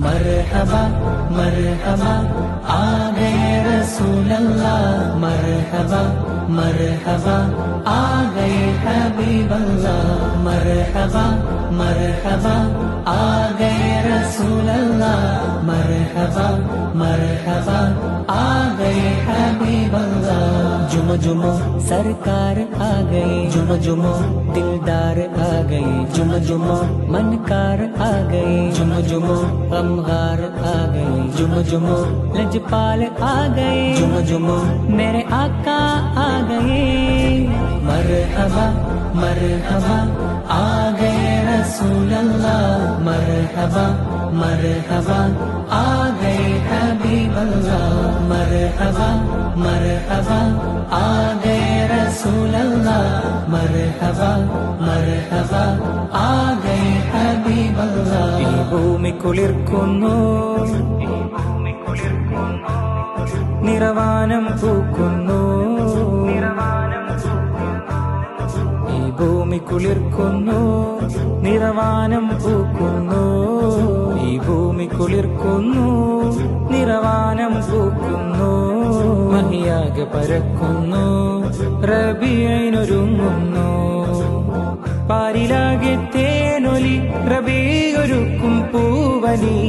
मरहबा मरहबा आ गए रसूल अल्लाह, मरहबा मरहबा आ गए हबीब अल्लाह, मरहबा मरहबा आ गए रसूल अल्लाह, मरहबा मरहबा आ गए हबीब अल्लाह। जुम जुमो सरकार आ गए, जुम जुमो दिलदार आ गए, जुम जुमो मनकार आ गए, जुम जुमो गमगार आ गए, जुम जुमो लजपाल आ गए, जुम जुमो मेरे आका आ गए। मरहबा मरहबा आ गए रसूल अल्लाह, मरहबा मरहबा आ गए हबीब अल्लाह, मरहबा मरहबा आ गए रसूल अल्लाह, मरहबा मरहबा आ गए हबीब अल्लाह। ഈ ഭൂമി കുളിർക്കുന്നു, നിറവാനം പൂക്കുന്നു, ഈ ഭൂമി കുളിർക്കുന്നു, നിറവാനം പൂക്കുന്നു, ഈ ഭൂമി കുളിർക്കുന്നു, നിറവാനം പൂക്കുന്നു, മഹിയാകെ പരക്കുന്നു, റബീഇനൊരുങ്ങുന്നു, പാരിലാകെ തേനൊലി, റബീഒരുക്കും പൂവലി।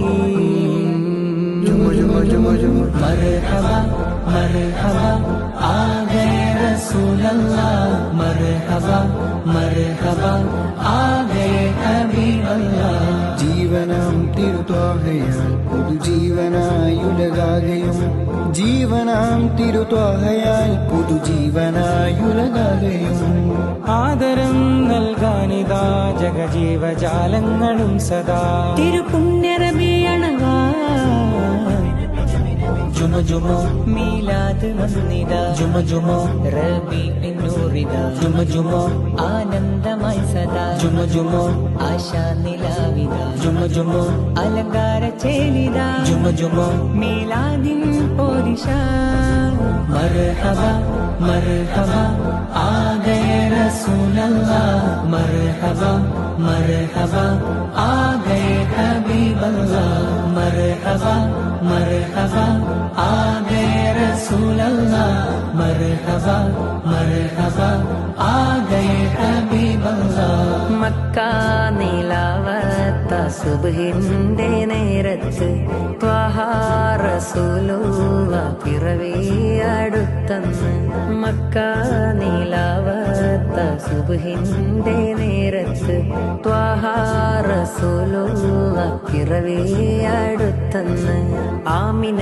मरहबा मरहबा आ गए रसूल अल्लाह, मरहबा मरहबा आ गए हबीब अल्लाह। ജീവനാം തിരുത്വാഹയാൽ പുതുജീവനായുലകാകയും, ജീവനാം തിരുത്വാഹയാൽ പുതുജീവനായുലകാകയും, ആദരം നൽകാനിതാ ജഗജീവജാലങ്ങളും സദാ തിരുപുണ്യ റബീഅണവാ। ജുമ ജുമോ മീലാദ് വന്നിതാ, ജുമ ജുമോ റബീഇന്നൂറിതാ, ജുമ ജുമോ ആനന്ദമായി സദാ, ജുമ ജുമോ ആശാ നിലാവിതാ, ജുമ ജുമോ അലങ്കാര ചേലിതാ, ജുമ ജുമോ മീലാദിൻ പോരിഷ। മർഹബാ മർഹബാ ആ ഗए रसूल अल्लाह, मरहबा मरहबा आ गए हबीब अल्लाह, मरहबा मरहबा आ गए रसूल अल्लाह, मरहबा मरहबा आ गए हबीब अल्लाह। മക്കാ നിലാവത്ത സുബ്ഹിന്റെ നേരത്ത് ത്വഹാ റസൂലുള്ള പിറവിയടുത്തന്ന്, മക്കാ നിലാവത്ത സുബ്ഹിന്റെ നേരത്ത് ത്വഹാ റസൂലുള്ള പിറവിയടുത്തന്ന്, ആമിന